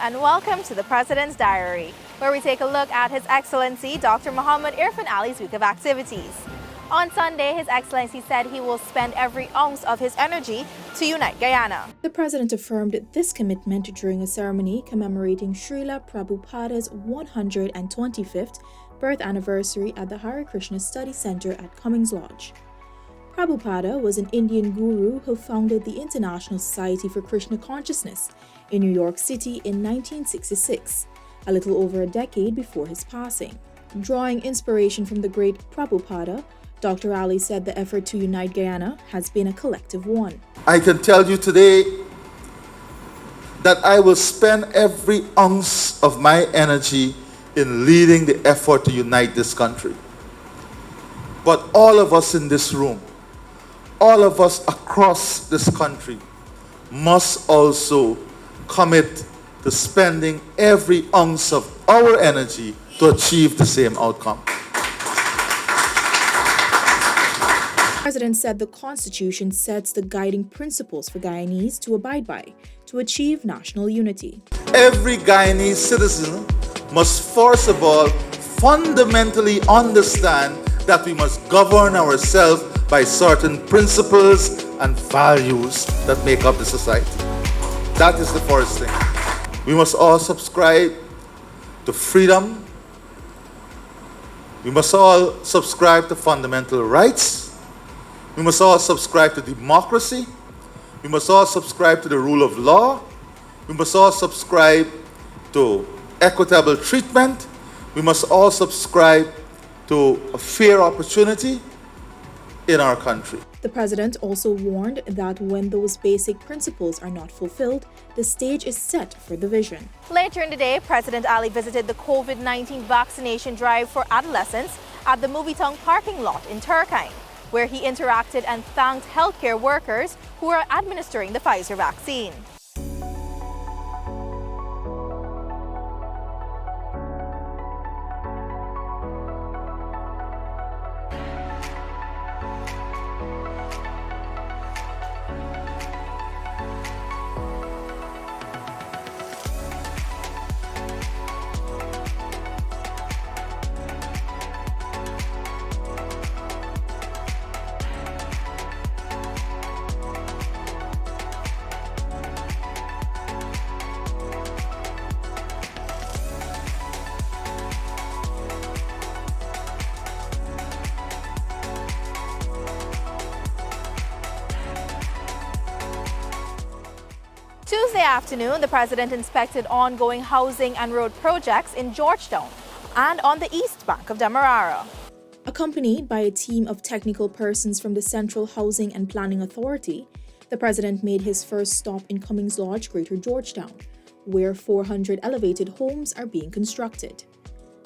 and welcome to the President's Diary, where we take a look at His Excellency Dr. Muhammad Irfan Ali's week of activities. On Sunday, His Excellency said he will spend every ounce of his energy to unite Guyana. The President affirmed this commitment during a ceremony commemorating Srila Prabhupada's 125th birth anniversary at the Hare Krishna Study Center at Cummings Lodge. Prabhupada was an Indian guru who founded the International Society for Krishna Consciousness in New York City in 1966, a little over a decade before his passing. Drawing inspiration from the great Prabhupada, Dr. Ali said the effort to unite Guyana has been a collective one. I can tell you today that I will spend every ounce of my energy in leading the effort to unite this country. But all of us in this room, all of us across this country must also commit to spending every ounce of our energy to achieve the same outcome. The President said the Constitution sets the guiding principles for Guyanese to abide by to achieve national unity. Every Guyanese citizen must first of all fundamentally understand that we must govern ourselves by certain principles and values that make up the society. That is the first thing. We must all subscribe to freedom. We must all subscribe to fundamental rights. We must all subscribe to democracy. We must all subscribe to the rule of law. We must all subscribe to equitable treatment. We must all subscribe to a fair opportunity in our country. The President also warned that when those basic principles are not fulfilled, the stage is set for division. Later in the day, President Ali visited the COVID-19 vaccination drive for adolescents at the Movitown parking lot in Turkine, where he interacted and thanked healthcare workers who are administering the Pfizer vaccine. Tuesday afternoon, the President inspected ongoing housing and road projects in Georgetown and on the east bank of Demerara. Accompanied by a team of technical persons from the Central Housing and Planning Authority, the President made his first stop in Cummings Lodge, Greater Georgetown, where 400 elevated homes are being constructed.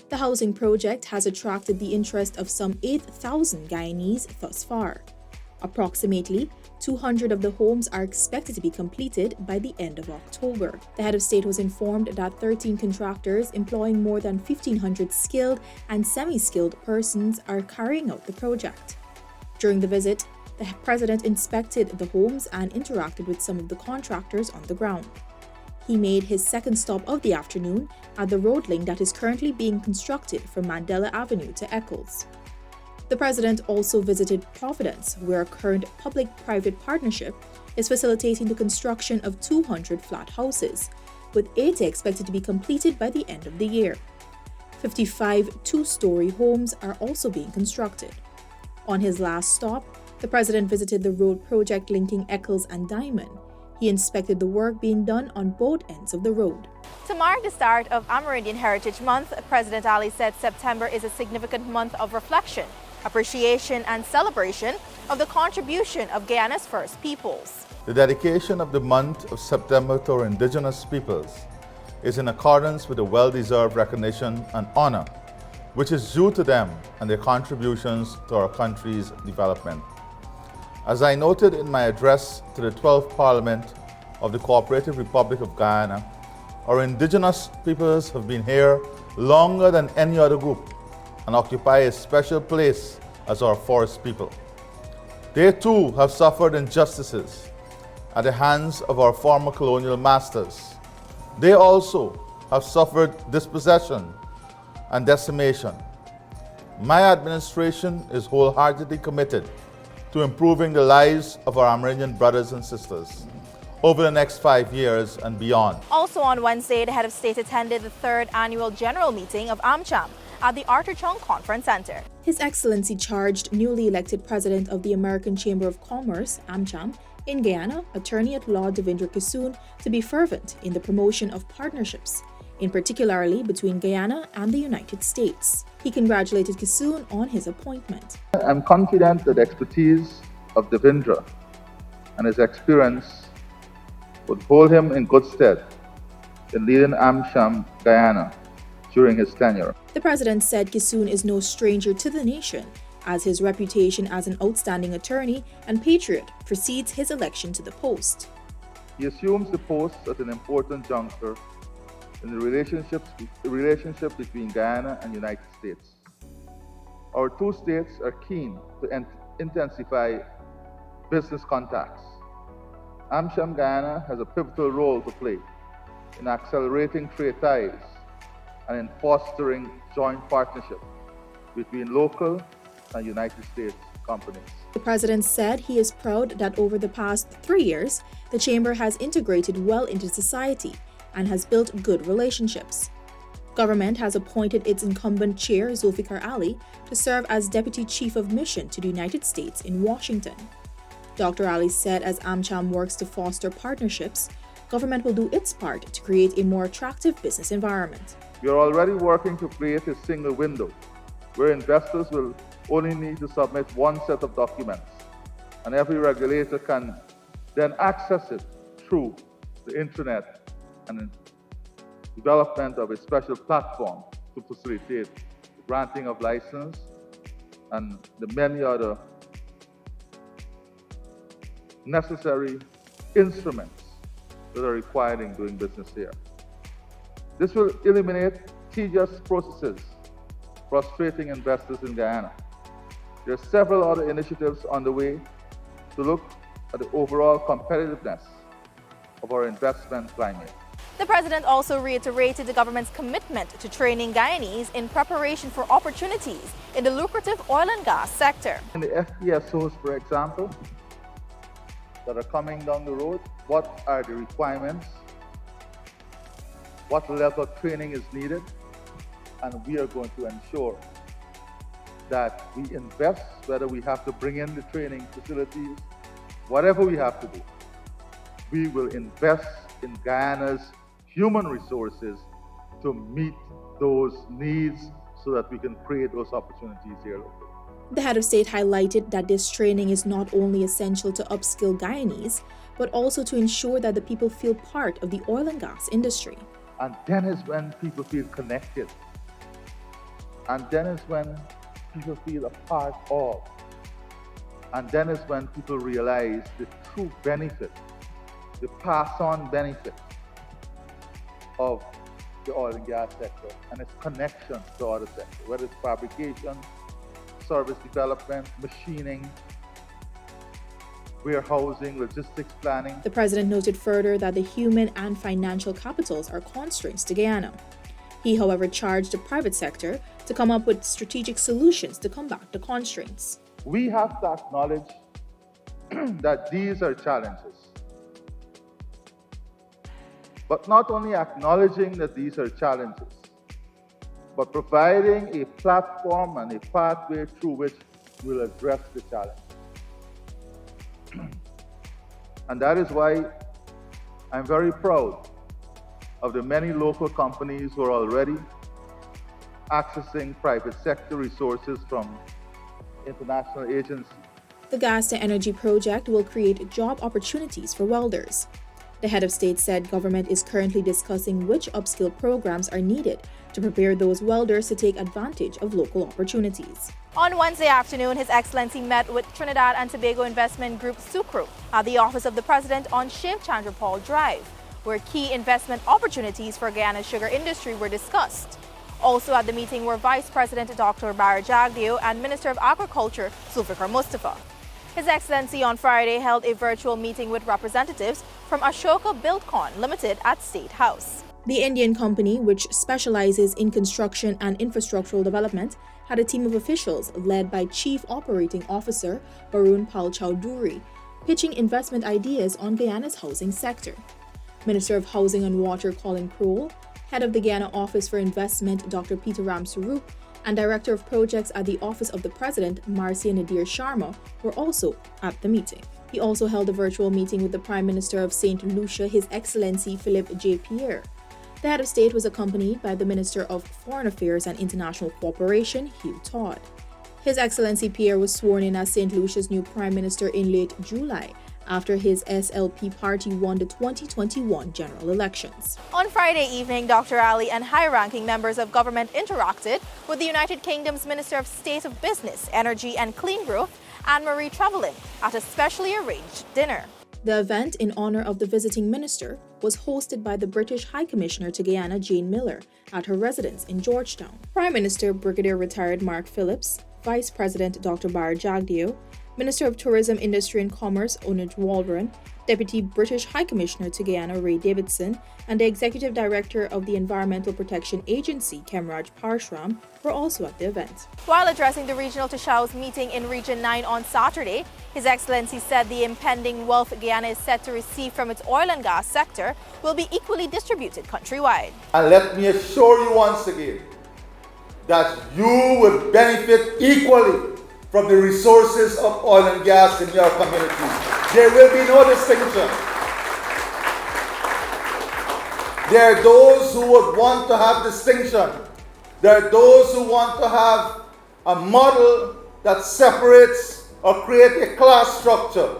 The housing project has attracted the interest of some 8,000 Guyanese thus far. Approximately 200 of the homes are expected to be completed by the end of October. The head of state was informed that 13 contractors employing more than 1,500 skilled and semi-skilled persons are carrying out the project. During the visit, the President inspected the homes and interacted with some of the contractors on the ground. He made his second stop of the afternoon at the road link that is currently being constructed from Mandela Avenue to Eccles. The President also visited Providence, where a current public-private partnership is facilitating the construction of 200 flat houses, with 80 expected to be completed by the end of the year. 55 two-story homes are also being constructed. On his last stop, the President visited the road project linking Eccles and Diamond. He inspected the work being done on both ends of the road. To mark the start of Amerindian Heritage Month, President Ali said September is a significant month of reflection, appreciation and celebration of the contribution of Guyana's First Peoples. The dedication of the month of September to our indigenous peoples is in accordance with the well-deserved recognition and honor which is due to them and their contributions to our country's development. As I noted in my address to the 12th Parliament of the Cooperative Republic of Guyana, our indigenous peoples have been here longer than any other group and occupy a special place as our forest people. They too have suffered injustices at the hands of our former colonial masters, They also have suffered dispossession and decimation. My administration is wholeheartedly committed to improving the lives of our Amerindian brothers and sisters over the next 5 years and beyond. Also on Wednesday, the head of state attended the 3rd annual general meeting of AmCham at the Arthur Chung Conference Center. His Excellency charged newly elected president of the American Chamber of Commerce, AmCham, in Guyana, Attorney at Law Devendra Kissoon, to be fervent in the promotion of partnerships, in particularly between Guyana and the United States. He congratulated Kissoon on his appointment. I'm confident that the expertise of Devendra and his experience would hold him in good stead in leading AmCham Guyana during his tenure. The president said Kissoon is no stranger to the nation, as his reputation as an outstanding attorney and patriot precedes his election to the post. He assumes the post at an important juncture in the relationship between Guyana and the United States. Our two states are keen to intensify business contacts. AmCham Guyana has a pivotal role to play in accelerating trade ties and in fostering joint partnership between local and United States companies. The president said he is proud that over the past 3 years, the chamber has integrated well into society and has built good relationships. Government has appointed its incumbent chair, Zulfikar Ali, to serve as Deputy Chief of Mission to the United States in Washington. Dr. Ali said as AmCham works to foster partnerships, government will do its part to create a more attractive business environment. We are already working to create a single window where investors will only need to submit one set of documents, and every regulator can then access it through the internet and development of a special platform to facilitate the granting of license and the many other necessary instruments that are required in doing business here. This will eliminate tedious processes frustrating investors in Guyana. There are several other initiatives on the way to look at the overall competitiveness of our investment climate. The president also reiterated the government's commitment to training Guyanese in preparation for opportunities in the lucrative oil and gas sector. In the FPSOs, for example, that are coming down the road, what are the requirements? What level of training is needed? And we are going to ensure that we invest, whether we have to bring in the training facilities, whatever we have to do. We will invest in Guyana's human resources to meet those needs so that we can create those opportunities here locally. The head of state highlighted that this training is not only essential to upskill Guyanese, but also to ensure that the people feel part of the oil and gas industry. And then is when people feel connected. And then is when people feel a part of. And then is when people realize the true benefit, the pass-on benefit of the oil and gas sector and its connection to other sectors, whether it's fabrication, service development, machining, warehousing, logistics planning. The president noted further that the human and financial capitals are constraints to Guyana. He, however, charged the private sector to come up with strategic solutions to combat the constraints. We have to acknowledge that these are challenges. But not only acknowledging that these are challenges, but providing a platform and a pathway through which we'll address the challenge. And that is why I'm very proud of the many local companies who are already accessing private sector resources from international agencies. The gas to energy project will create job opportunities for welders. The head of state said government is currently discussing which upskill programs are needed to prepare those welders to take advantage of local opportunities. On Wednesday afternoon, His Excellency met with Trinidad and Tobago investment group Sucre at the office of the president on Shiv Chandra Paul Drive, where key investment opportunities for Guyana's sugar industry were discussed. Also at the meeting were Vice President Dr. Bara Jagdeo and Minister of Agriculture Zulfikar Mustafa. His Excellency on Friday held a virtual meeting with representatives from Ashoka Buildcon Limited at State House. The Indian company, which specializes in construction and infrastructural development, had a team of officials led by Chief Operating Officer Barun Pal Chowdhury, pitching investment ideas on Guyana's housing sector. Minister of Housing and Water Colin Crowell, Head of the Guyana Office for Investment Dr. Peter Ram Sarup, and Director of Projects at the Office of the President Marcia Nadir Sharma were also at the meeting. He also held a virtual meeting with the Prime Minister of St. Lucia, His Excellency Philippe J. Pierre. The head of state was accompanied by the Minister of Foreign Affairs and International Cooperation, Hugh Todd. His Excellency Pierre was sworn in as St. Lucia's new Prime Minister in late July, after his SLP party won the 2021 general elections. On Friday evening, Dr. Ali and high-ranking members of government interacted with the United Kingdom's Minister of State of Business, Energy and Clean Growth, Anne-Marie Trevelyan, at a specially arranged dinner. The event, in honor of the visiting minister, was hosted by the British High Commissioner to Guyana, Jane Miller, at her residence in Georgetown. Prime Minister Brigadier Retired Mark Phillips, Vice President Dr. Bar Jagdeo, Minister of Tourism, Industry and Commerce Onaj Waldron, Deputy British High Commissioner to Guyana Ray Davidson, and the Executive Director of the Environmental Protection Agency Kemraj Parshram were also at the event. While addressing the Regional Tashaus meeting in Region 9 on Saturday, His Excellency said the impending wealth Guyana is set to receive from its oil and gas sector will be equally distributed countrywide. And let me assure you once again that you will benefit equally from the resources of oil and gas in your community. There will be no distinction. There are those who would want to have distinction. There are those who want to have a model that separates or create a class structure.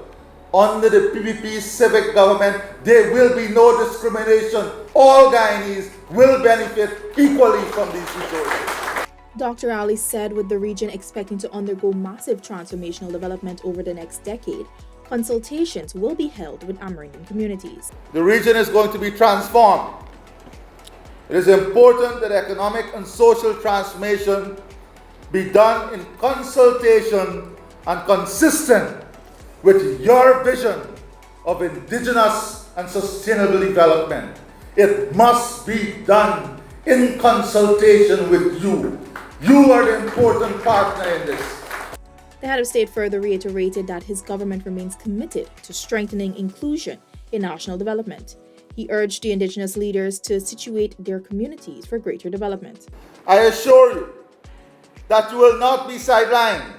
Under the PPP civic government, there will be no discrimination. All Guyanese will benefit equally from these resources. Dr. Ali said with the region expecting to undergo massive transformational development over the next decade, consultations will be held with Amerindian communities. The region is going to be transformed. It is important that economic and social transformation be done in consultation and consistent with your vision of indigenous and sustainable development. It must be done in consultation with you. You are the important partner in this. The head of state further reiterated that his government remains committed to strengthening inclusion in national development. He urged the indigenous leaders to situate their communities for greater development. I assure you that you will not be sidelined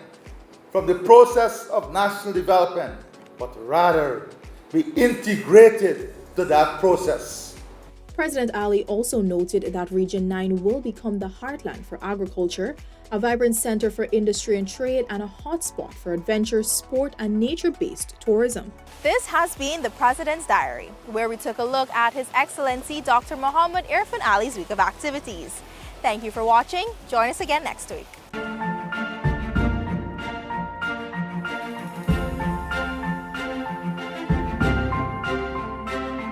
from the process of national development, but rather be integrated to that process. President Ali also noted that Region 9 will become the heartland for agriculture, a vibrant center for industry and trade, and a hotspot for adventure, sport, and nature-based tourism. This has been the President's Diary, where we took a look at His Excellency Dr. Muhammad Irfan Ali's week of activities. Thank you for watching. Join us again next week.